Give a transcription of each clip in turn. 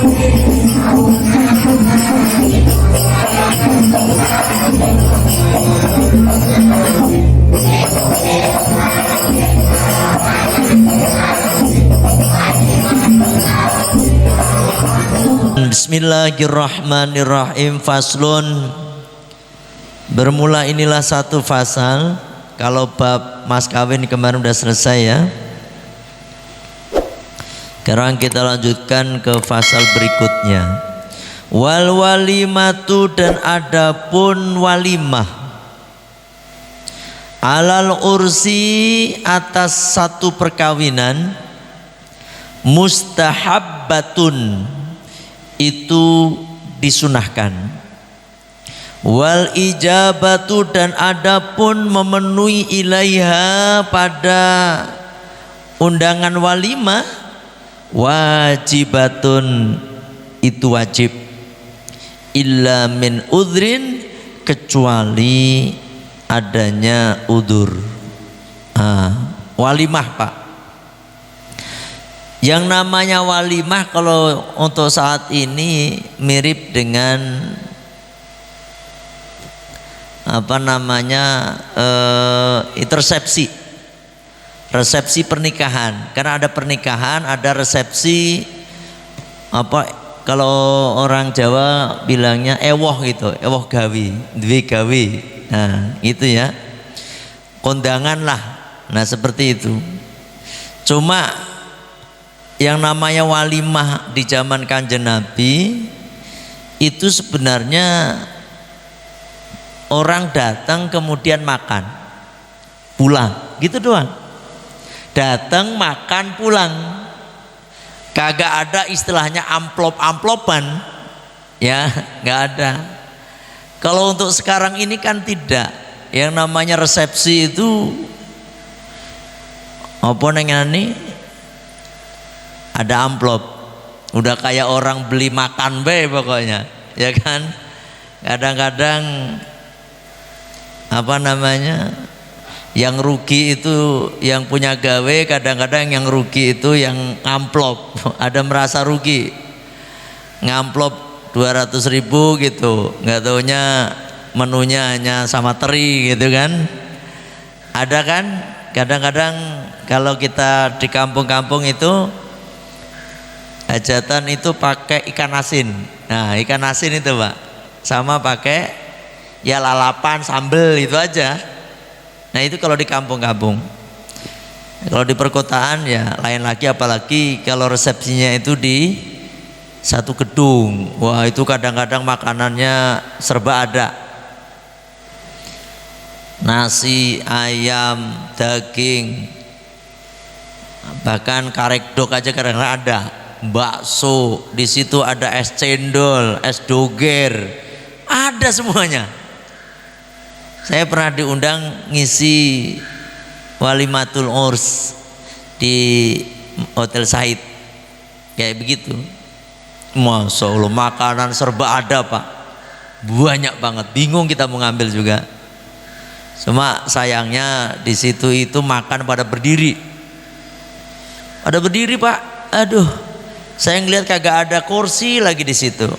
Bismillahirrahmanirrahim. Faslun. Bermula inilah satu fasal. Kalau bab mas kawin kemarin sudah selesai ya. Sekarang kita lanjutkan ke fasal berikutnya. Wal walimatu, dan adapun walimah, alal ursi, atas satu perkawinan, mustahabbatun, itu disunahkan. Wal ijabatu, dan adapun memenuhi ilaiha, pada undangan walimah, wajibatun, itu wajib. Illa min udhrin, kecuali adanya udur. Walimah pak, yang namanya walimah kalau untuk saat ini mirip dengan apa namanya resepsi pernikahan. Karena ada pernikahan, ada resepsi, apa kalau orang Jawa bilangnya ewoh gitu, ewoh gawi, dwi gawi. Nah itu ya, kondangan lah. Nah seperti itu. Cuma yang namanya walimah di zaman Kanjeng Nabi itu sebenarnya orang datang kemudian makan pulang gitu doang. Datang makan pulang, kagak ada istilahnya amplop-amplopan ya, nggak ada. Kalau untuk sekarang ini kan tidak, yang namanya resepsi itu apa nengani, ada amplop, udah kayak orang beli makan be pokoknya ya kan. Kadang-kadang apa namanya, yang rugi itu yang punya gawe, kadang-kadang yang rugi itu yang amplop. Ada merasa rugi, ngamplop 200.000 gitu, nggak taunya menunya hanya sama teri gitu kan. Ada kan kadang-kadang kalau kita di kampung-kampung itu hajatan itu pakai ikan asin. Nah ikan asin itu pak, sama pakai ya lalapan sambel itu aja. Nah itu kalau di kampung-kampung. Kalau di perkotaan ya lain lagi, apalagi kalau resepsinya itu di satu gedung. Wah itu kadang-kadang makanannya serba ada. Nasi, ayam, daging, bahkan karek dok aja kadang-kadang ada. Bakso, di situ ada es cendol, es doger, ada semuanya. Saya pernah diundang ngisi walimatul urs di Hotel Said, kayak begitu. Masya Allah, makanan serba ada pak, banyak banget, bingung kita mau ngambil juga. Cuma sayangnya di situ itu makan pada berdiri pak. Aduh, saya ngeliat kagak ada kursi lagi di situ.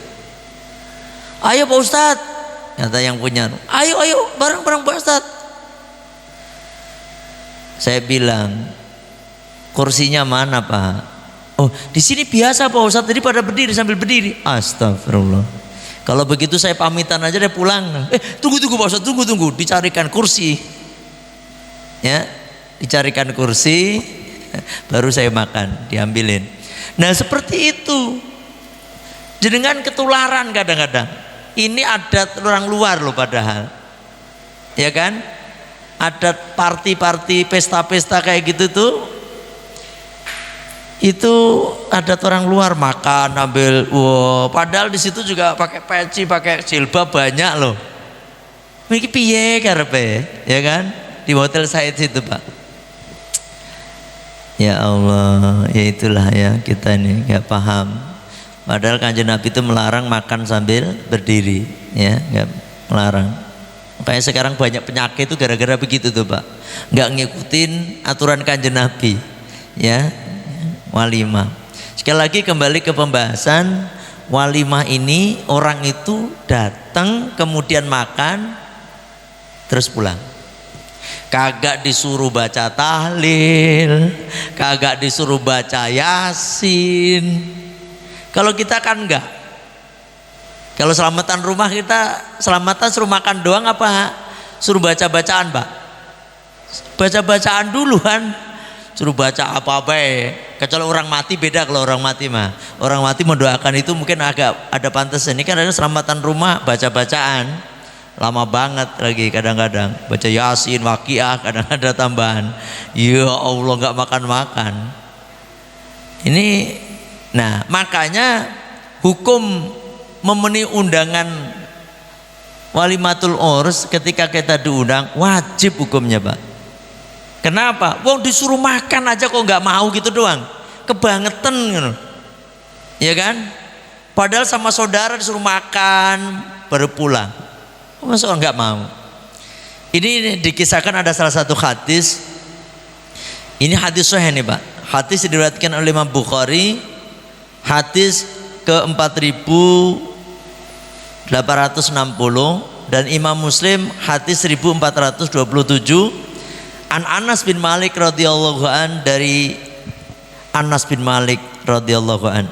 Ayo Pak Ustadz, kata yang punya, ayo bareng-bareng Pak Ustadz. Saya bilang, kursinya mana Pak? Oh di sini biasa Pak Ustadz, jadi pada berdiri sambil berdiri. Astagfirullah. Kalau begitu saya pamitan aja deh pulang. Tunggu Pak Ustadz, tunggu, dicarikan kursi. Ya, dicarikan kursi, baru saya makan, diambilin. Nah seperti itu. Jenengan ketularan kadang-kadang. Ini adat orang luar loh padahal, ya kan? Adat party, pesta-pesta kayak gitu tuh, itu adat orang luar, makan ambil, wow, padahal di situ juga pakai peci, pakai jilbab banyak loh. Ini piye karepe, ya kan? Di Hotel Said situ pak. Ya Allah, ya itulah ya, kita ini nggak paham. Padahal Kanjeng Nabi itu melarang makan sambil berdiri, ya, nggak melarang. Makanya sekarang banyak penyakit itu gara-gara begitu tuh pak, nggak ngikutin aturan Kanjeng Nabi, ya, walimah. Sekali lagi kembali ke pembahasan walimah ini orang itu datang kemudian makan terus pulang. Kagak disuruh baca tahlil, kagak disuruh baca yasin. Kalau kita kan enggak. Kalau selamatan rumah kita, selamatan suruh makan doang apa suruh baca-bacaan, Pak? Baca-bacaan dulu kan. Suruh baca apa-apa ya. Kecuali orang mati beda. Kalau orang mati mah, orang mati mendoakan itu mungkin agak ada pantas. Ini kan ada selamatan rumah baca-bacaan. Lama banget lagi kadang-kadang. Baca yasin, waqiah, kadang ada tambahan. Ya Allah, nggak makan-makan. Ini, nah makanya hukum memenuhi undangan walimatul urs ketika kita diundang wajib hukumnya, Pak. Kenapa? Wong disuruh makan aja kok nggak mau gitu doang, kebangetan gitu. Ya kan? Padahal sama saudara disuruh makan baru pulang, masa orang nggak mau. Ini dikisahkan ada salah satu hadis. Ini hadis sahih nih, Pak. Hadis diriwayatkan oleh Imam Bukhari, hadis ke 4860, dan Imam Muslim hadis 1427. An Anas bin Malik radhiyallahu an, dari Anas bin Malik radhiyallahu an.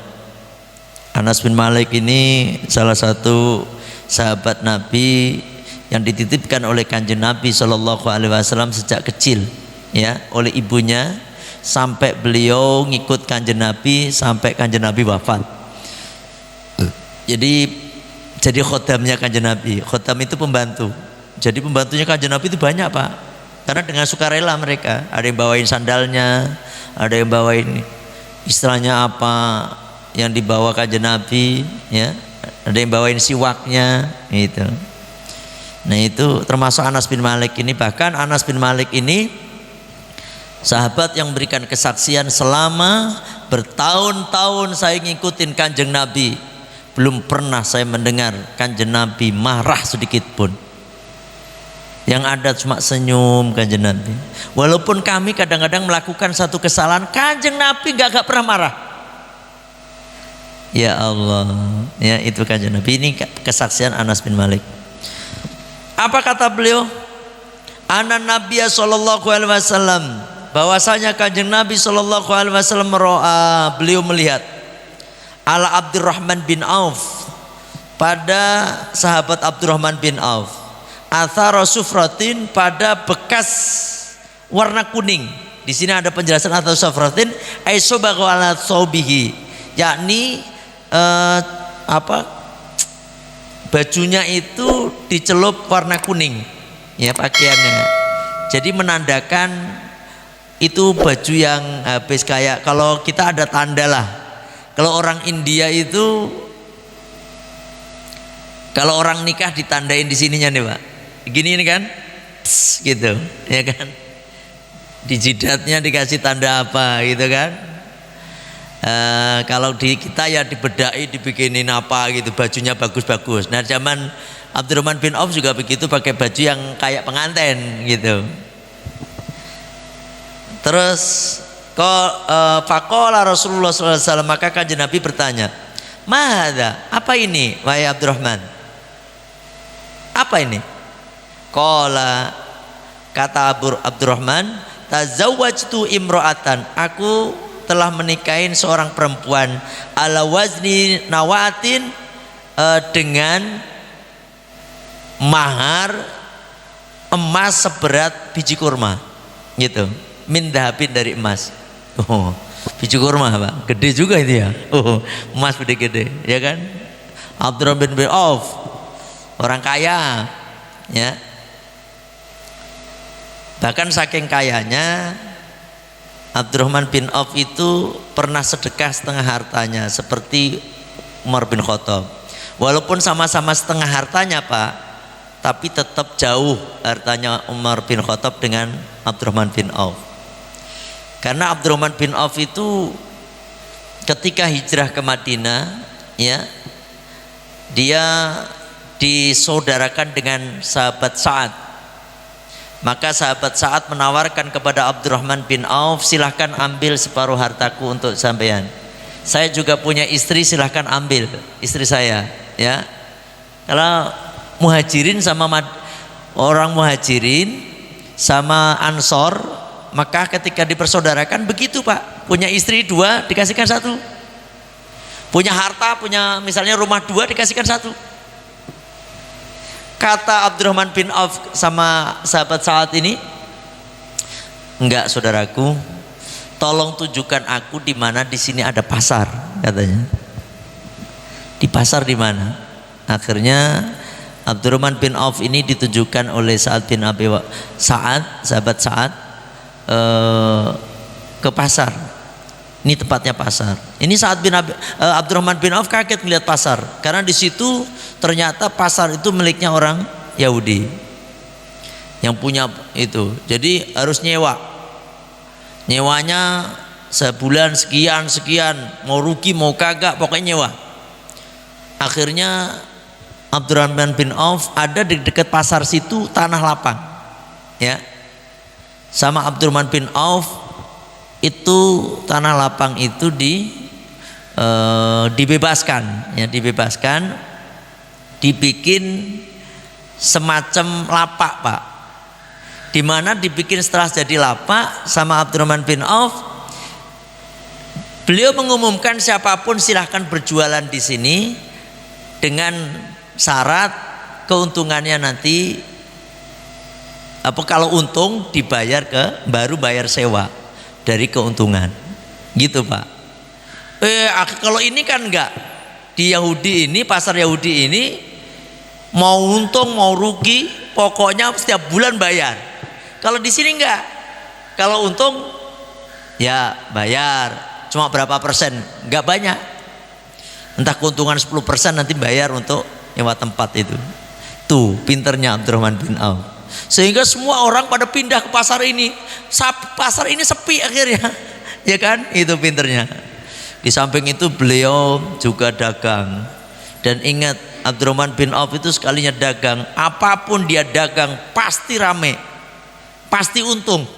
Anas bin Malik ini salah satu sahabat Nabi yang dititipkan oleh Kanjeng Nabi Shallallahu Alaihi Wasallam sejak kecil, ya, oleh ibunya, sampai beliau ngikut Kanjeng Nabi sampai Kanjeng Nabi wafat. Jadi khodamnya Kanjeng Nabi. Khodam itu pembantu. Jadi pembantunya Kanjeng Nabi itu banyak, Pak. Karena dengan sukarela mereka, ada yang bawain sandalnya, ada yang bawain istilahnya apa yang dibawa Kanjeng Nabi, ya, ada yang bawain siwaknya, gitu. Nah itu termasuk Anas bin Malik ini. Bahkan Anas bin Malik ini sahabat yang memberikan kesaksian selama bertahun-tahun saya ngikutin Kanjeng Nabi, belum pernah saya mendengar Kanjeng Nabi marah sedikit pun. Yang ada cuma senyum Kanjeng Nabi. Walaupun kami kadang-kadang melakukan satu kesalahan, Kanjeng Nabi gak pernah marah. Ya Allah, ya itu Kanjeng Nabi. Ini kesaksian Anas bin Malik. Apa kata beliau? Anan Nabiya sallallahu alaihi wasallam, bahwasanya Kanjeng Nabi sallallahu alaihi wasallam beliau melihat ala Abdurrahman bin Auf, pada sahabat Abdurrahman bin Auf, athara sufratin, pada bekas warna kuning. Di sini ada penjelasan athara sufratin ay sobahu ala thawbihi, yakni bajunya itu dicelup warna kuning, ya, pakaiannya. Jadi menandakan itu baju yang habis, kayak kalau kita ada tanda lah. Kalau orang India itu kalau orang nikah ditandain di sininya nih, Pak. Gini ini kan, pss, gitu, ya kan? Di jidatnya dikasih tanda apa, gitu kan? Kalau di kita ya dibedai, dibikinin apa gitu, bajunya bagus-bagus. Nah zaman Abdurrahman bin Auf juga begitu, pakai baju yang kayak pengantin gitu. Terus faqala Rasulullah SAW, maka Kanjeng Nabi bertanya, "Mahada, apa ini wahai Abdurrahman? Apa ini?" Qala, kata Abdurrahman, "Tazawwajtu imra'atan, aku telah menikahin seorang perempuan ala wazni nawatin, dengan mahar emas seberat biji kurma, gitu, min dahabin, dari emas." Oh, biji kurma, Pak, gede juga itu ya. Oh, emas gede-gede, ya kan? Abdurrahman bin Auf orang kaya, ya. Bahkan saking kayanya Abdurrahman bin Auf itu pernah sedekah setengah hartanya seperti Umar bin Khattab. Walaupun sama-sama setengah hartanya, Pak, tapi tetap jauh hartanya Umar bin Khattab dengan Abdurrahman bin Auf. Karena Abdurrahman bin Auf itu ketika hijrah ke Madinah, ya, dia disaudarakan dengan sahabat Sa'ad. Maka sahabat Sa'ad menawarkan kepada Abdurrahman bin Auf, silahkan ambil separuh hartaku untuk sampean. Saya juga punya istri, silahkan ambil istri saya, ya. Kalau muhajirin sama orang muhajirin sama ansor, maka ketika dipersaudarakan begitu Pak. Punya istri 2 dikasihkan 1. Punya harta, punya misalnya rumah 2 dikasihkan 1. Kata Abdurrahman bin Auf sama sahabat Sa'ad ini, enggak saudaraku, tolong tunjukkan aku di mana di sini ada pasar, katanya. Di pasar di mana? Akhirnya Abdurrahman bin Auf ini ditunjukkan oleh Sa'ad bin Abi Sa'ad, sahabat Sa'ad, ke pasar. Ini tempatnya pasar. Ini Sa'ad bin Abdurrahman bin Auf kaget melihat pasar, karena di situ ternyata pasar itu miliknya orang Yahudi yang punya itu. Jadi harus nyewa. Nyewanya sebulan sekian, mau rugi mau kagak pokoknya nyewa. Akhirnya Abdurrahman bin Auf ada di dekat pasar situ tanah lapang, ya. Sama Abdurrahman bin Auf itu tanah lapang itu dibebaskan, ya, dibebaskan, dibikin semacam lapak Pak, dimana dibikin setelah jadi lapak sama Abdurrahman bin Auf. Beliau mengumumkan siapapun silahkan berjualan di sini dengan syarat keuntungannya nanti kalau untung dibayar baru bayar sewa dari keuntungan, gitu Pak. Kalau ini kan enggak, di Yahudi ini, pasar Yahudi ini, mau untung mau rugi pokoknya setiap bulan bayar. Kalau di sini enggak, kalau untung ya bayar, cuma berapa persen, enggak banyak, entah keuntungan 10% nanti bayar untuk nyewa tempat itu. Tuh pinternya Abdurrahman bin Auf, sehingga semua orang pada pindah ke pasar ini. Pasar ini sepi akhirnya, ya kan? Itu pinternya. Di samping itu beliau juga dagang, dan ingat Abdurrahman bin Auf itu sekalinya dagang, apapun dia dagang pasti rame, pasti untung.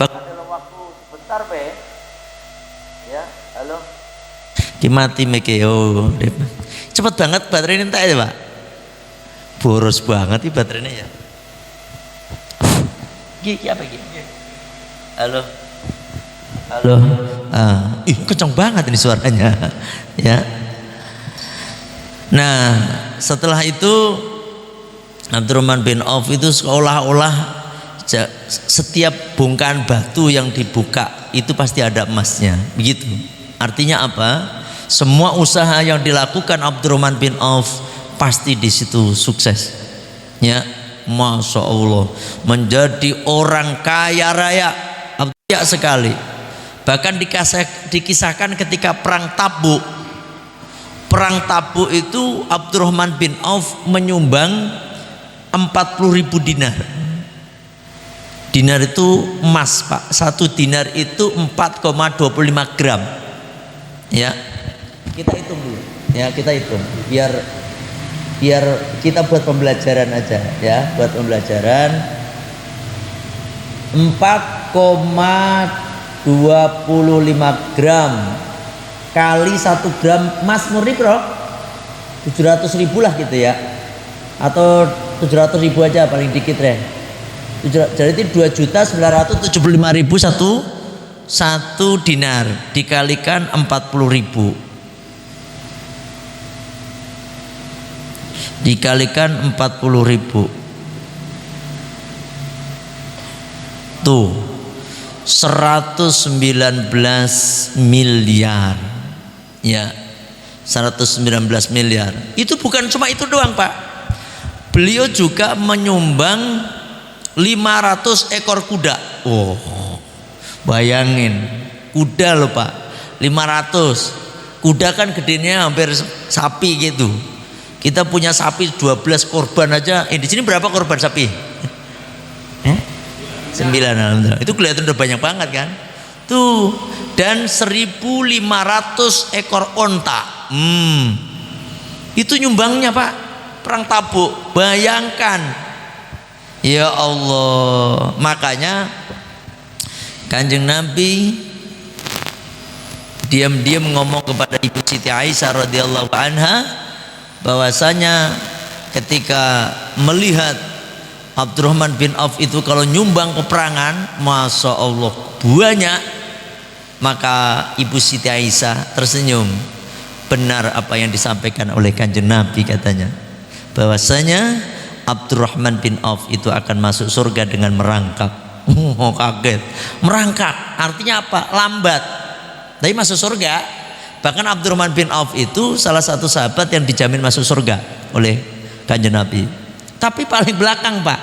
Bahkan dalam waktu sebentar ya, halo, dimati mekeo, cepet banget baterainya entek ya Pak, boros banget ini baterainya ya. Gigi apa gigi? Halo, halo, kencang banget ini suaranya, ya. Nah setelah itu Abdurrahman bin Auf itu seolah-olah setiap bongkahan batu yang dibuka itu pasti ada emasnya, begitu. Artinya apa? Semua usaha yang dilakukan Abdurrahman bin Auf pasti di situ sukses, ya. Masya Allah, menjadi orang kaya raya, kaya sekali. Bahkan dikisahkan ketika perang Tabuk. Perang Tabuk itu Abdurrahman bin Auf menyumbang 40.000 dinar. Dinar itu emas Pak, 1 dinar itu 4,25 gram. Ya, kita hitung dulu. Ya, kita hitung biar kita buat pembelajaran aja, ya, buat pembelajaran. 4,25 gram kali 1 gram emas murni bro, 700.000 lah gitu ya, atau 700.000 aja paling dikit deh. Jadi 2.975.000 satu dinar dikalikan 40.000 dikalikan 40.000 tuh 119 miliar, ya, 119 miliar. Itu bukan cuma itu doang Pak, beliau juga menyumbang 500 ekor kuda. Oh, bayangin, kuda loh Pak, 500 kuda kan gedenya hampir sapi gitu. Kita punya sapi 12 korban aja. Di sini berapa korban sapi? 9, alhamdulillah. Itu kelihatan udah banyak banget kan? Tuh, dan 1.500 ekor onta. Itu nyumbangnya Pak, perang Tabuk. Bayangkan, ya Allah. Makanya Kanjeng Nabi diam-diam ngomong kepada Ibu Siti Aisyah radhiyallahu anha bahwasanya ketika melihat Abdurrahman bin Auf itu kalau nyumbang peperangan, masya Allah banyak, maka Ibu Siti Aisyah tersenyum. Benar apa yang disampaikan oleh Kanjeng Nabi, katanya bahwasanya Abdurrahman bin Auf itu akan masuk surga dengan merangkak. Kaget. Merangkak artinya apa? Lambat, tapi masuk surga. Bahkan Abdurrahman bin Auf itu salah satu sahabat yang dijamin masuk surga oleh Kanjeng Nabi, tapi paling belakang, Pak.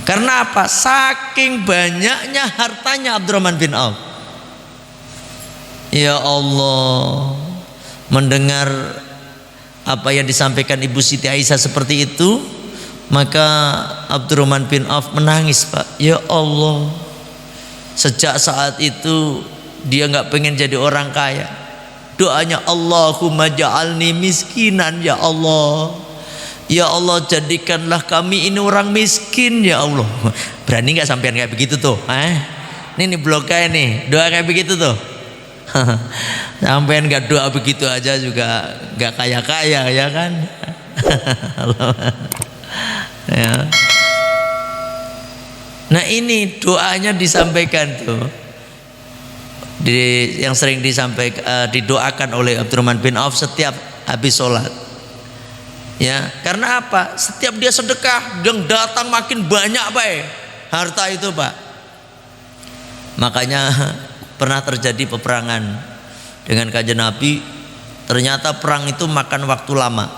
Karena apa? Saking banyaknya hartanya Abdurrahman bin Auf. Ya Allah, mendengar apa yang disampaikan Ibu Siti Aisyah seperti itu, maka Abdurrahman bin Auf menangis, Pak. Ya Allah, sejak saat itu dia nggak pengen jadi orang kaya. Doanya, Allahumma ja'alni miskinan, ya Allah. Ya Allah, jadikanlah kami ini orang miskin, ya Allah. Berani nggak sampean kayak begitu tuh? Ini blog kayak nih, doa kayak begitu tuh. Sampean nggak doa begitu aja juga nggak kaya-kaya, ya kan? Ya. Nah ini doanya disampaikan tuh, yang sering disampaikan, didoakan oleh Abdurrahman bin Auf setiap habis sholat. Ya, karena apa? Setiap dia sedekah, yang datang makin banyak, Pak, harta itu, Pak. Makanya pernah terjadi peperangan dengan Kanjeng Nabi. Ternyata perang itu makan waktu lama,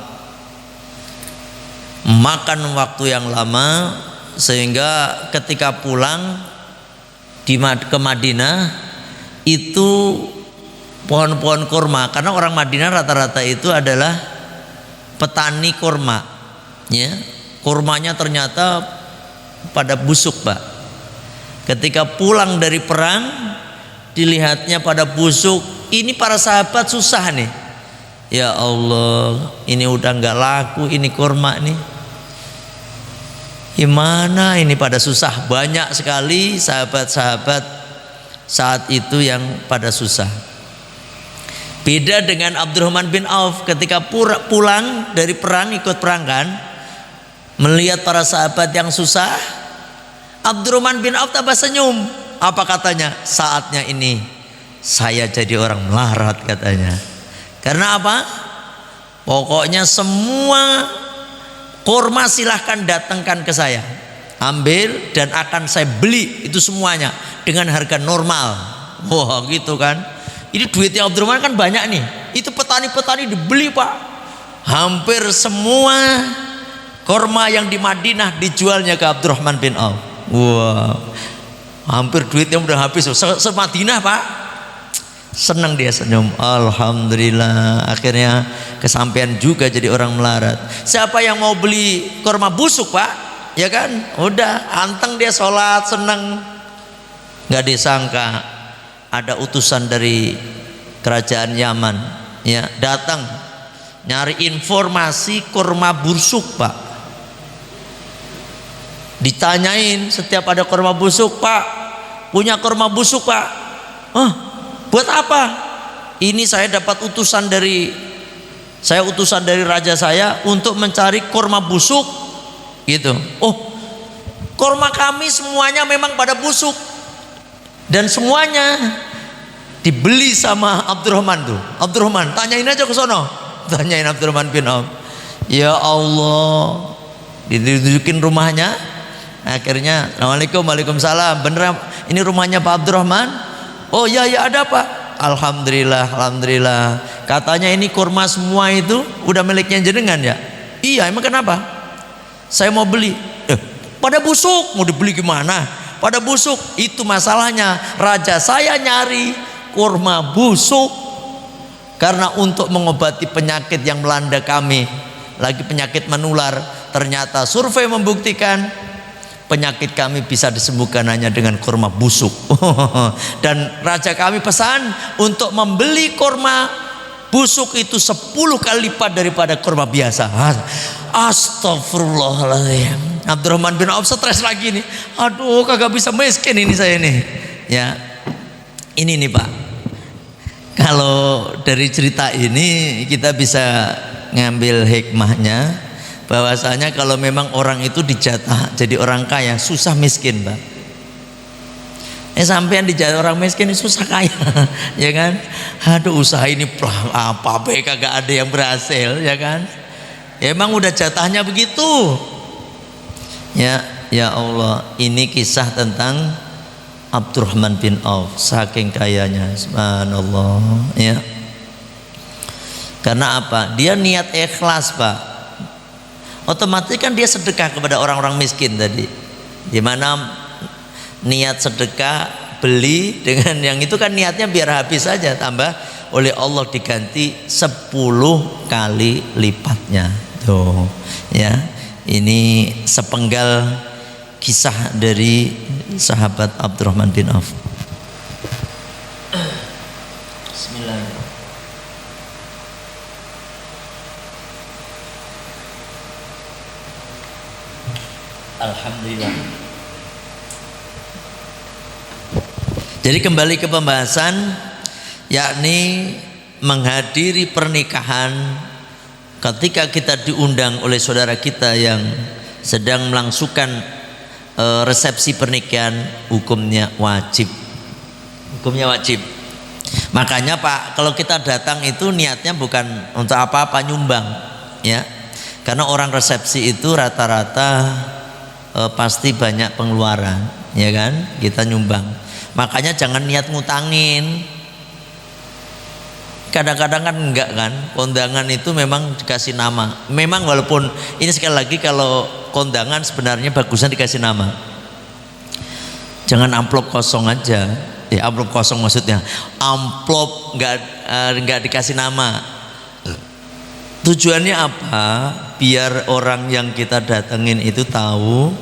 makan waktu yang lama, sehingga ketika pulang ke Madinah itu pohon-pohon kurma, karena orang Madinah rata-rata itu adalah petani kurma, ya, kurmanya ternyata pada busuk, Pak. Ketika pulang dari perang, dilihatnya pada busuk. Ini para sahabat susah nih. Ya Allah, ini udah nggak laku ini kurma nih. Gimana ini, pada susah. Banyak sekali sahabat-sahabat saat itu yang pada susah. Beda dengan Abdurrahman bin Auf, ketika pulang dari perang, ikut perang kan, melihat para sahabat yang susah, Abdurrahman bin Auf tambah senyum. Apa katanya? Saatnya ini saya jadi orang melarat, katanya. Karena apa? Pokoknya semua kurma silahkan datangkan ke saya, ambil dan akan saya beli itu semuanya dengan harga normal. Wah, gitu kan. Ini duitnya Abdurrahman kan banyak nih. Itu petani-petani dibeli, Pak. Hampir semua kurma yang di Madinah dijualnya ke Abdurrahman bin Auf. Wah, hampir duitnya udah habis. Se-Madinah, Pak. Senang dia, senyum. Alhamdulillah, akhirnya kesampaian juga jadi orang melarat. Siapa yang mau beli kurma busuk, Pak? Ya kan? Udah, anteng dia sholat, senang. Nggak disangka ada utusan dari kerajaan Yaman, ya, datang nyari informasi kurma busuk, Pak. Ditanyain setiap ada kurma busuk, Pak, punya kurma busuk, Pak? Buat apa? Ini saya dapat utusan dari raja saya untuk mencari kurma busuk, gitu. Oh, kurma kami semuanya memang pada busuk. Dan semuanya dibeli sama Abdurrahman tuh. Abdurrahman, tanyain aja ke sono. Tanyain Abdurrahman bin Auf. Ya Allah, ditunjukin rumahnya. Akhirnya, Assalamualaikum, waalaikumsalam. Bener ini rumahnya Pak Abdurrahman? Oh ya, ada apa? Alhamdulillah, alhamdulillah. Katanya ini kurma semua itu udah miliknya jenengan, ya? Iya, emang kenapa? Saya mau beli. Pada busuk, mau dibeli gimana? Pada busuk. Itu masalahnya, raja saya nyari kurma busuk karena untuk mengobati penyakit yang melanda kami, lagi penyakit menular. Ternyata survei membuktikan penyakit kami bisa disembuhkan hanya dengan kurma busuk. Dan raja kami pesan untuk membeli kurma busuk itu 10 kali lipat daripada kurma biasa. Astagfirullahaladzim. Abdurrahman bin Auf stres lagi nih. Aduh, kagak bisa miskin ini saya nih. Ya, ini nih, Pak. Kalau dari cerita ini kita bisa ngambil hikmahnya bahwasanya kalau memang orang itu dijatah jadi orang kaya susah miskin, Pak. Sampean dijatah orang miskin susah kaya, ya kan? Aduh, usaha ini apa kagak ada yang berhasil, ya kan? Ya, emang udah jatahnya begitu. Ya Allah, ini kisah tentang Abdurrahman bin Auf, saking kayanya, subhanallah, ya. Karena apa? Dia niat ikhlas, Pak. Otomatis kan dia sedekah kepada orang-orang miskin tadi. Di mana niat sedekah beli dengan yang itu kan niatnya biar habis saja, tambah oleh Allah diganti 10 kali lipatnya. Tuh, ya. Ini sepenggal kisah dari sahabat Abdurrahman bin Auf. Bismillahirrahmanirrahim. Alhamdulillah. Jadi kembali ke pembahasan, yakni menghadiri pernikahan. Ketika kita diundang oleh saudara kita yang sedang melangsungkan resepsi pernikahan, hukumnya wajib. Hukumnya wajib. Makanya Pak, kalau kita datang itu niatnya bukan untuk apa-apa, nyumbang, ya. Karena orang resepsi itu rata-rata pasti banyak pengeluaran, ya kan? Kita nyumbang. Makanya jangan niat ngutangin. Kadang-kadang kan enggak kan, kondangan itu memang dikasih nama. Memang walaupun ini sekali lagi kalau kondangan sebenarnya bagusnya dikasih nama. Jangan amplop kosong aja. Ya, amplop kosong maksudnya amplop enggak dikasih nama. Tujuannya apa? Biar orang yang kita datengin itu tahu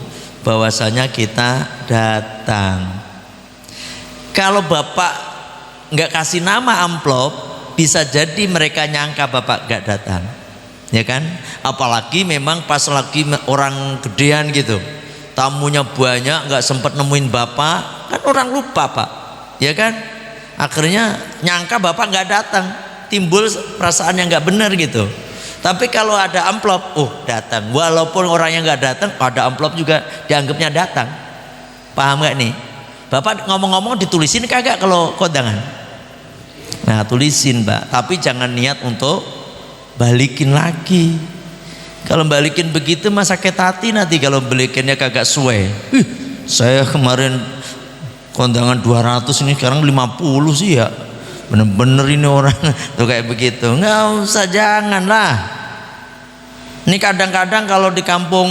bahwasanya kita datang. Kalau Bapak enggak kasih nama amplop, bisa jadi mereka nyangka Bapak gak datang, ya kan? Apalagi memang pas lagi orang gedean gitu, tamunya banyak, gak sempat nemuin Bapak, kan orang lupa Pak, ya kan? Akhirnya nyangka Bapak gak datang, timbul perasaan yang gak benar gitu. Tapi kalau ada amplop, oh datang, walaupun orangnya gak datang, ada amplop juga dianggapnya datang. Paham gak nih? Bapak ngomong-ngomong ditulisin kagak kalau kondangan? Nah, tulisin Mbak, tapi jangan niat untuk balikin lagi. Kalau balikin begitu mah sakit hati nanti kalau balikinnya kagak suwe. Saya kemarin kondangan 200 ini sekarang 50 sih ya. Bener-bener ini orang tuh kayak begitu. Nggak usah, janganlah. Ini kadang-kadang kalau di kampung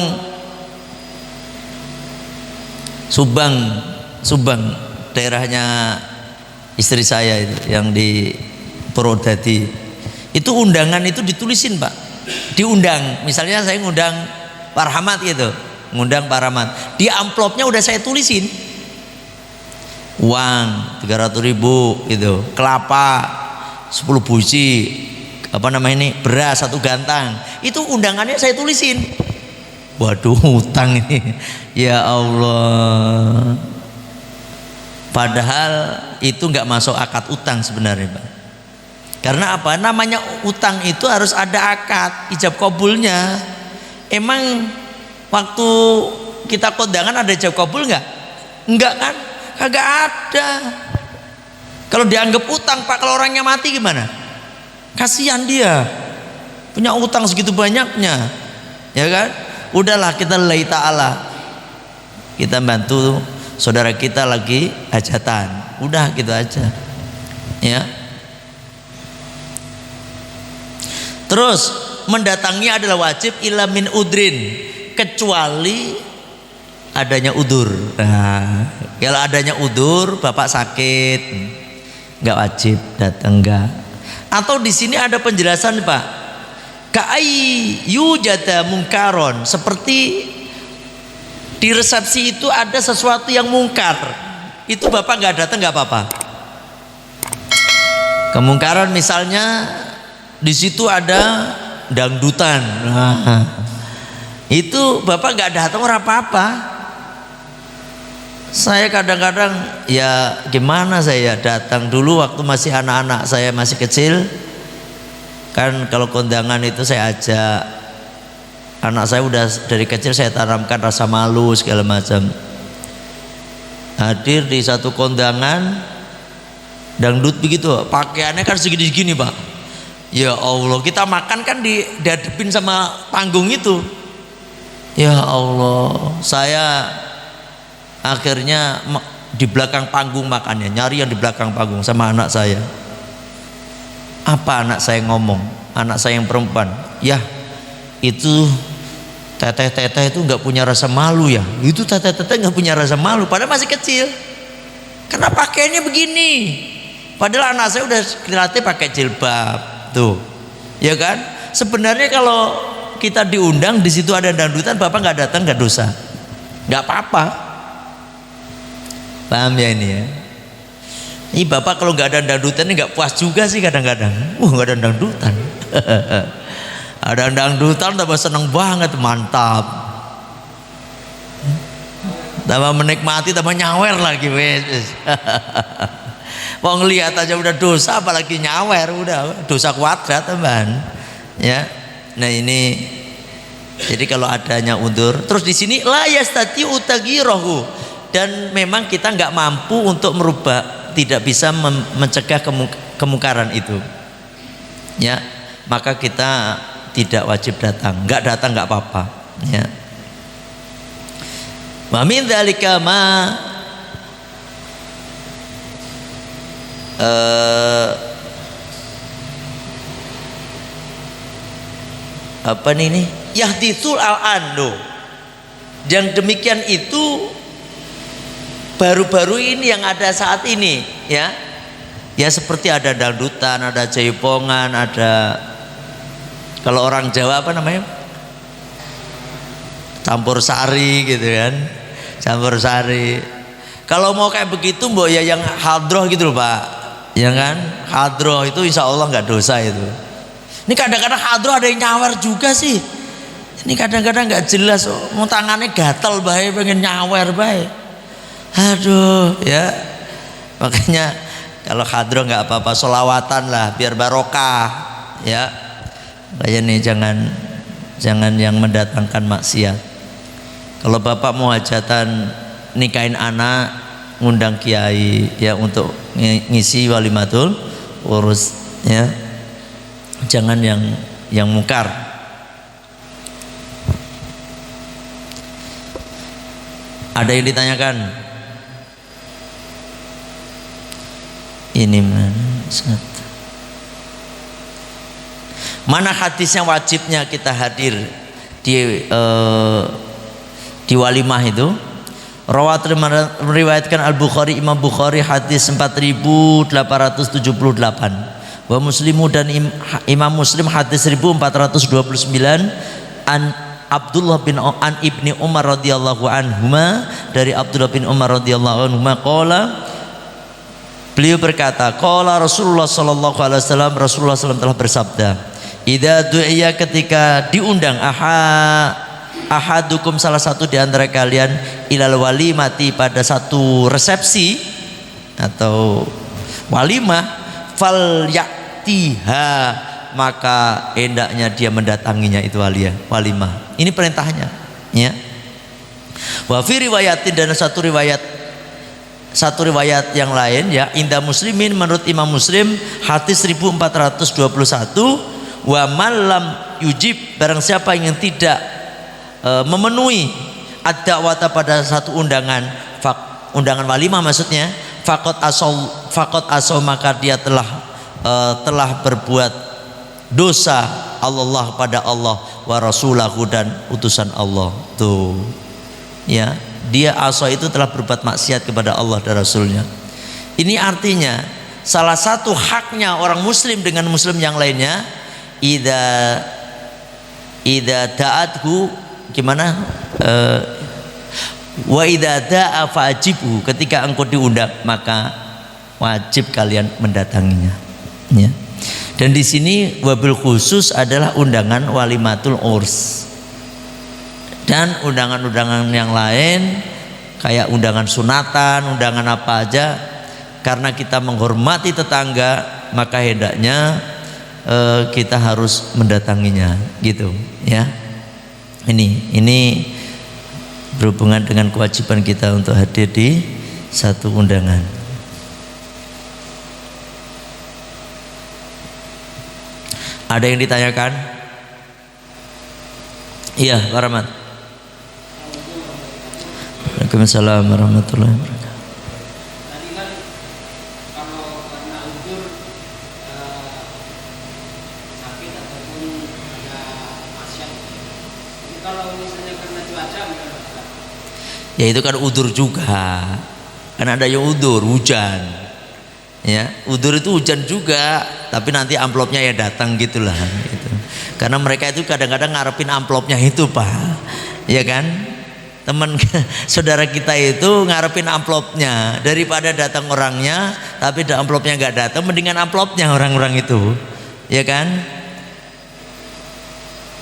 Subang daerahnya istri saya itu yang di Purwodadi, itu undangan itu ditulisin Pak, diundang. Misalnya saya ngundang Pak Rahmat gitu, ngundang Pak Rahmat, di amplopnya udah saya tulisin uang 300.000 gitu, kelapa 10 buji, apa namanya ini, beras 1 gantang, itu undangannya saya tulisin. Waduh, hutang ini, ya Allah. Padahal itu nggak masuk akad utang sebenarnya Pak. Karena apa? Namanya utang itu harus ada akad ijab kabulnya. Emang waktu kita kondangan ada ijab kabul nggak? Enggak kan? Kagak ada. Kalau dianggap utang Pak, kalau orangnya mati gimana? Kasihan dia, punya utang segitu banyaknya, ya kan? Udahlah, kita lillahi ta'ala, kita bantu saudara kita lagi hajatan, udah gitu aja, ya. Terus mendatangi adalah wajib ila min udrin, kecuali adanya udur. Nah, kalau adanya udur, Bapak sakit, nggak wajib datang, enggak. Atau di sini ada penjelasan Pak, ka'ai yujada mungkaron, seperti di resepsi itu ada sesuatu yang mungkar, itu Bapak nggak datang nggak apa-apa. Kemungkaran misalnya di situ ada dangdutan, nah, itu Bapak nggak datang ora apa-apa. Saya kadang-kadang ya gimana, saya datang dulu waktu masih anak-anak saya masih kecil kan, kalau kondangan itu saya ajak anak saya, udah dari kecil saya tanamkan rasa malu segala macam. Hadir di satu kondangan dangdut begitu, pakaiannya kan segini-segini Pak. Ya Allah, kita makan kan dihadapin sama panggung itu. Ya Allah, saya akhirnya di belakang panggung makannya, nyari yang di belakang panggung sama anak saya. Apa anak saya ngomong? Anak saya yang perempuan, ya itu teteh-teteh itu nggak punya rasa malu ya. Itu teteh-teteh nggak punya rasa malu, padahal masih kecil. Karena pakaiannya begini. Padahal anak saya udah dilatih pakai jilbab, tuh, ya kan? Sebenarnya kalau kita diundang di situ ada dangdutan, bapak nggak datang nggak dosa, nggak apa-apa. Paham ya ini ya? Ini bapak kalau nggak ada dangdutan ini nggak puas juga sih kadang-kadang. Nggak ada dangdutan. Ada dangdutan tambah seneng banget, mantap. Tambah menikmati, tambah nyawer lagi wes. Mau ngelihat aja udah dosa, apalagi nyawer, udah dosa kuadrat teman. Ya, nah ini. Jadi kalau adanya undur, terus di sini la yastati utagirohu, dan memang kita nggak mampu untuk merubah, tidak bisa mencegah kemungkaran itu. Ya, maka kita tidak wajib datang. Nggak datang nggak apa-apa. Ya. Wa min dzalika ma apa nih yahditsul al-ando, yang demikian itu baru-baru ini yang ada saat ini ya. Ya seperti ada dangdutan, ada jaipongan, ada kalau orang Jawa apa namanya, campur sari gitu kan, campur sari. Kalau mau kayak begitu mbok ya yang hadroh gitu loh Pak, ya kan, hadroh itu insya Allah nggak dosa itu. Ini kadang-kadang hadroh ada yang nyawer juga sih. Ini kadang-kadang nggak jelas, mau tangannya gatel bae, pengen nyawer bae. Aduh ya, makanya kalau hadroh nggak apa-apa, sholawatan lah biar barokah ya. Kayak nih jangan yang mendatangkan maksiat. Kalau bapak mau hajatan nikahin anak, ngundang kiai ya untuk ngisi walimatul urus ya, jangan yang mungkar. Ada yang ditanyakan? Ini mana hadis yang wajibnya kita hadir di walimah itu? Rawat meriwayatkan Al-Bukhari, Imam Bukhari hadis 4878. Wa Muslimu dan Imam Muslim hadis 1429 an Abdullah bin an Ibni Umar radhiyallahu anhuma, dari Abdullah bin Umar radhiyallahu anhuma qala, beliau berkata, qala Rasulullah sallallahu alaihi wasallam, Rasulullah SAW telah bersabda, idza du'iya, ketika diundang ahadukum, salah satu di antara kalian, ilal walimati, pada satu resepsi atau walimah, fal yaktiha, maka hendaknya dia mendatanginya itu walimah. Ini perintahnya ya. Wa fi riwayatin, dan satu riwayat yang lain ya, inda Muslimin, menurut Imam Muslim hadis 1421, wa malam yujib, barang siapa yang tidak memenuhi ad-da'wata pada satu undangan, undangan walimah maksudnya, faqad asau, maka dia telah berbuat dosa Allah pada Allah wa rasulahu, dan utusan Allah. Tuh ya, dia asa itu telah berbuat maksiat kepada Allah dan Rasulnya. Ini artinya salah satu haknya orang muslim dengan muslim yang lainnya, idza da'athu, gimana, wa idza da'a fajibhu, ketika engkau diundang maka wajib kalian mendatanginya ya. Dan di sini wabil khusus adalah undangan walimatul urs, dan undangan-undangan yang lain kayak undangan sunatan, undangan apa aja, karena kita menghormati tetangga, maka hendaknya kita harus mendatanginya, gitu ya. Ini berhubungan dengan kewajiban kita untuk hadir di satu undangan. Ada yang ditanyakan? Iya, Pak Rahmat. Waalaikumsalam warahmatullahi wabarakatuh. Tadi kan kalau karena udur sakit ataupun ada maksiat. Jadi kalau misalnya karena cuaca gimana? Ya itu kan udur juga. Kan ada yang udur hujan. Ya, udur itu hujan juga, tapi nanti amplopnya ya datang gitulah gitu. Karena mereka itu kadang-kadang ngarepin amplopnya itu, Pak. Ya kan? Teman saudara kita itu ngarepin amplopnya, daripada datang orangnya tapi amplopnya nggak datang, mendingan amplopnya orang-orang itu, ya kan?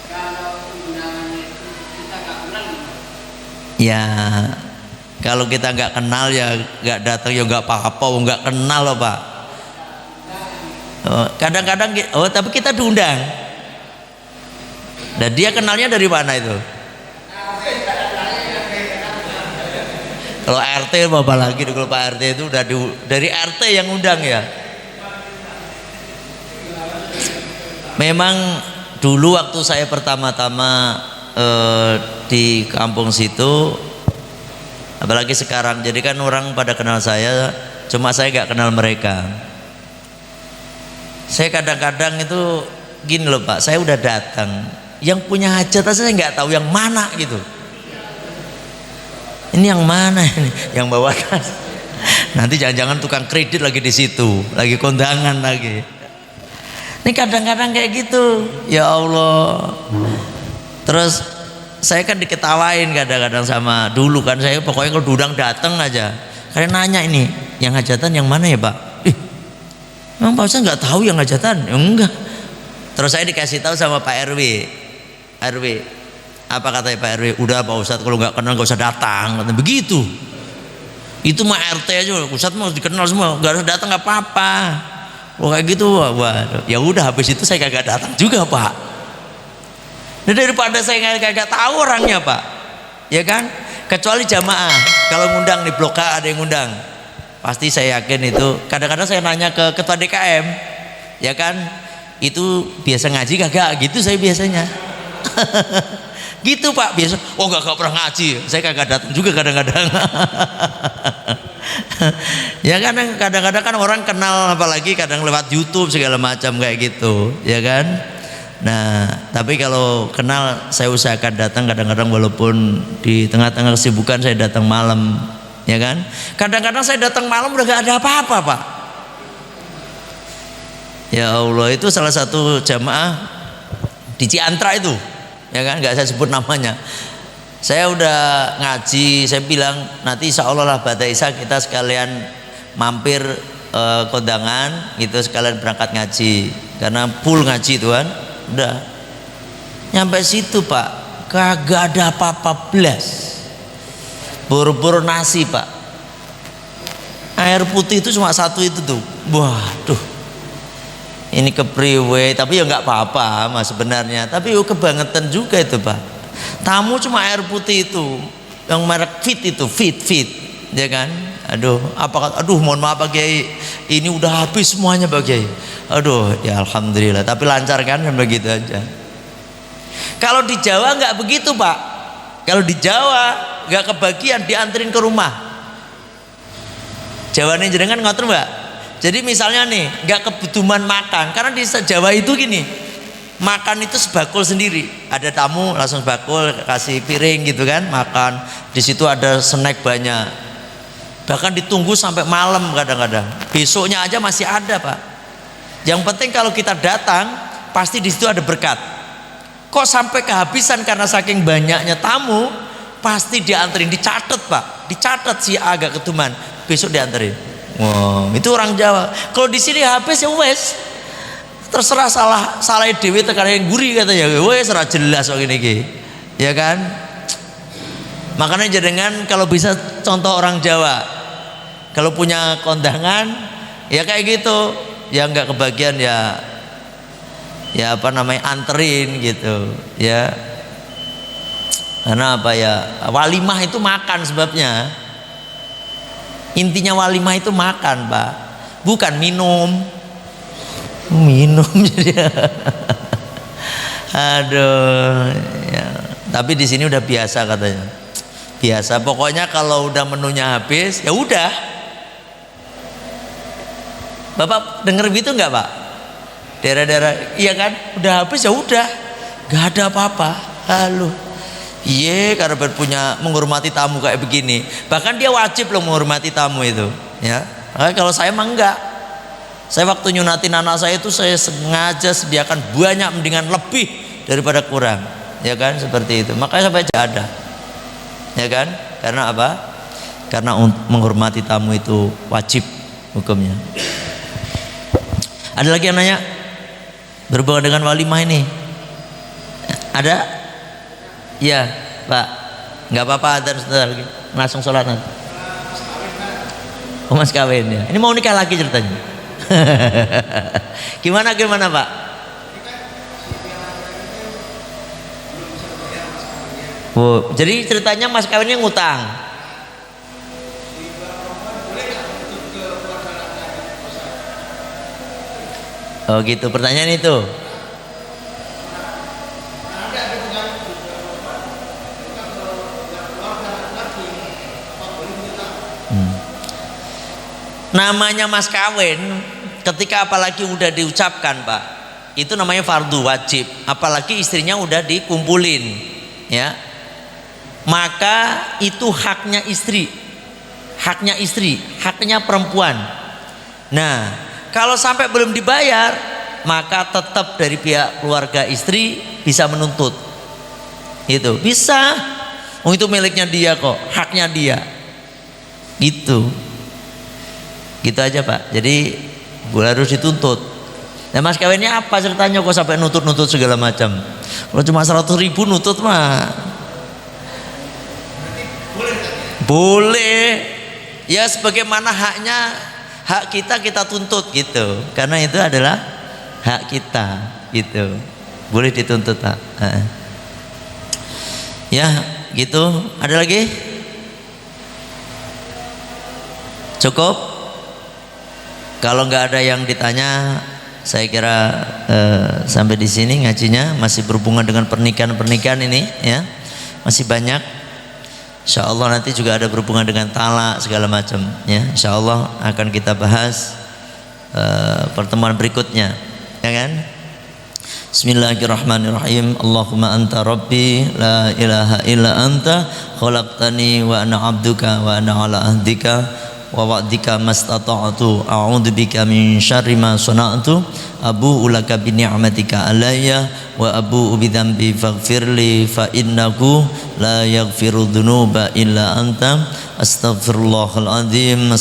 Kalau undangannya itu kita nggak kenal gimana? Ya kalau kita nggak kenal ya nggak datang ya nggak apa-apa, nggak kenal loh Pak. Kadang-kadang tapi kita diundang. Dan dia kenalnya dari mana itu? Kalau RT apa lagi, kalau Pak RT itu udah dari RT yang undang ya. Memang dulu waktu saya pertama-tama di kampung situ, apalagi sekarang, jadi kan orang pada kenal saya, cuma saya gak kenal mereka. Saya kadang-kadang itu gini loh Pak, saya udah datang, yang punya hajat saya nggak tahu yang mana gitu. Ini yang mana ini? Yang bawakan. Nanti jangan-jangan tukang kredit lagi di situ, lagi kondangan lagi. Ini kadang-kadang kayak gitu. Ya Allah. Terus saya kan diketawain kadang-kadang sama dulu kan, saya pokoknya kalau diundang datang aja. Kalian nanya ini, yang hajatan yang mana ya Pak? Emang Pak Ustaz nggak tahu yang hajatan? Ya, enggak. Terus saya dikasih tahu sama Pak RW. Apa katanya Pak RW? Udah Pak Ustadz kalau nggak kenal nggak usah datang. Katanya begitu. Itu mah RT aja, Ustadz mau dikenal semua, nggak usah datang nggak apa-apa. Oh kayak gitu, waduh. Ya udah habis itu saya kagak datang juga Pak. Nah, daripada saya kagak tahu orangnya Pak, ya kan? Kecuali jamaah, kalau ngundang di blok A ada yang ngundang, pasti saya yakin itu. Kadang-kadang saya nanya ke ketua DKM, ya kan? Itu biasa ngaji kagak? Gitu saya biasanya. Gitu Pak biasa. Oh gak pernah ngaji, saya kagak datang juga kadang-kadang. Ya kan kadang-kadang kan orang kenal, apalagi kadang lewat YouTube segala macam kayak gitu, ya kan. Nah tapi kalau kenal saya usahakan datang kadang-kadang, walaupun di tengah-tengah kesibukan saya datang malam, ya kan. Kadang-kadang saya datang malam udah gak ada apa-apa Pak. Ya Allah, itu salah satu jamaah di Ciantra itu, ya kan, nggak saya sebut namanya. Saya udah ngaji, saya bilang nanti insya Allah lah Bada Isa kita sekalian mampir kondangan gitu, sekalian berangkat ngaji karena full ngaji itu kan. Udah nyampe situ Pak, kagak ada apa-apa blas, buru-buru nasi Pak, air putih itu cuma satu itu tuh. Waduh, ini kepriwe, tapi ya nggak apa-apa mas sebenarnya, tapi yuk kebangetan juga itu Pak. Tamu cuma air putih itu yang merek Fit itu, Fit ya kan. Aduh mohon maaf Pak Kiai, ini udah habis semuanya Pak Kiai. Aduh ya alhamdulillah, tapi lancar kan begitu aja. Kalau di Jawa nggak begitu Pak. Kalau di Jawa nggak kebagian, dianterin ke rumah. Jawa ini jenengan ngotor Mbak. Jadi misalnya nih nggak kebutuhan makan, karena di Jawa itu gini, makan itu sebakul sendiri. Ada tamu langsung sebakul, kasih piring gitu kan, makan. Di situ ada snack banyak. Bahkan ditunggu sampai malam kadang-kadang. Besoknya aja masih ada Pak. Yang penting kalau kita datang, pasti di situ ada berkat. Kok sampai kehabisan karena saking banyaknya tamu, pasti dianterin, dicatat Pak. Dicatat si agak ketuman, besok dianterin. Wow, itu orang Jawa. Kalau di sini habis ya wes, terserah salah dewi tekan yang gurih katanya. Wes ora jelas kok ini, ya kan? Makanya jenengan kalau bisa contoh orang Jawa, kalau punya kondangan ya kayak gitu, ya nggak kebagian ya apa namanya anterin gitu ya. Karena apa ya, walimah itu makan sebabnya. Intinya walimah itu makan, Pak, bukan minum. Jadi aduh ya. Tapi di sini udah biasa katanya. Biasa, pokoknya kalau udah menunya habis ya udah. Bapak denger gitu nggak, Pak? Daerah-daerah iya kan, udah habis ya udah, nggak ada apa-apa. Halo, iya, karena punya menghormati tamu kayak begini. Bahkan dia wajib loh menghormati tamu itu, ya. Kalau saya mah enggak. Saya waktu nyunatin anak saya itu saya sengaja sediakan banyak, mendingan lebih daripada kurang, ya kan, seperti itu. Makanya sampai ada. Ya kan? Karena apa? Karena menghormati tamu itu wajib hukumnya. Ada lagi yang nanya berhubungan dengan walimah ini? Ada? Ya, Pak. Nggak apa-apa, dan sebentar lagi langsung sholat nanti. Oh, mas kawin ya. Ini mau nikah lagi ceritanya. Gimana Pak? Oh, jadi ceritanya mas kawinnya ngutang. Oh gitu, pertanyaan itu. Namanya mas kawin, ketika apalagi udah diucapkan, Pak, itu namanya fardu wajib. Apalagi istrinya udah dikumpulin, ya. Maka itu haknya istri, haknya perempuan. Nah, kalau sampai belum dibayar, maka tetap dari pihak keluarga istri bisa menuntut. Itu bisa. Oh, itu miliknya dia kok, haknya dia. Gitu aja, Pak. Jadi harus dituntut. Nah, mas kawinnya apa ceritanya kok sampai nutut segala macam? Kalau cuma 100.000 nutut mah boleh, ya sebagaimana hak kita tuntut gitu, karena itu adalah hak kita gitu, boleh dituntut, Pak. Ya gitu. Ada lagi? Cukup? Kalau nggak ada yang ditanya, saya kira sampai di sini ngajinya. Masih berhubungan dengan pernikahan ini ya, masih banyak. Insya Allah nanti juga ada berhubungan dengan talak segala macam ya. Insya Allah akan kita bahas pertemuan berikutnya, ya kan? Bismillahirrahmanirrahim. Allahumma anta rabbi la ilaha illa anta khalaqtani wa ana abduka wa ana ala ahdika wa wa'dika mastata'tu a'udzu bika min syarri ma sana'tu abu'u laka bi ni'matika alayya wa abu'u bi dzambi faghfirli fa innahu la yaghfiru dzunuba illa anta astaghfirullahal azim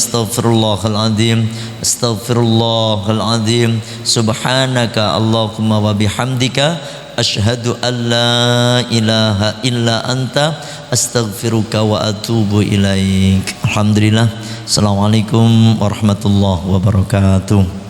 subhanaka allahumma wa bihamdika asyhadu an la ilaha illa anta astaghfiruka wa atubu ilaik. Alhamdulillah. Assalamualaikum warahmatullahi wabarakatuh.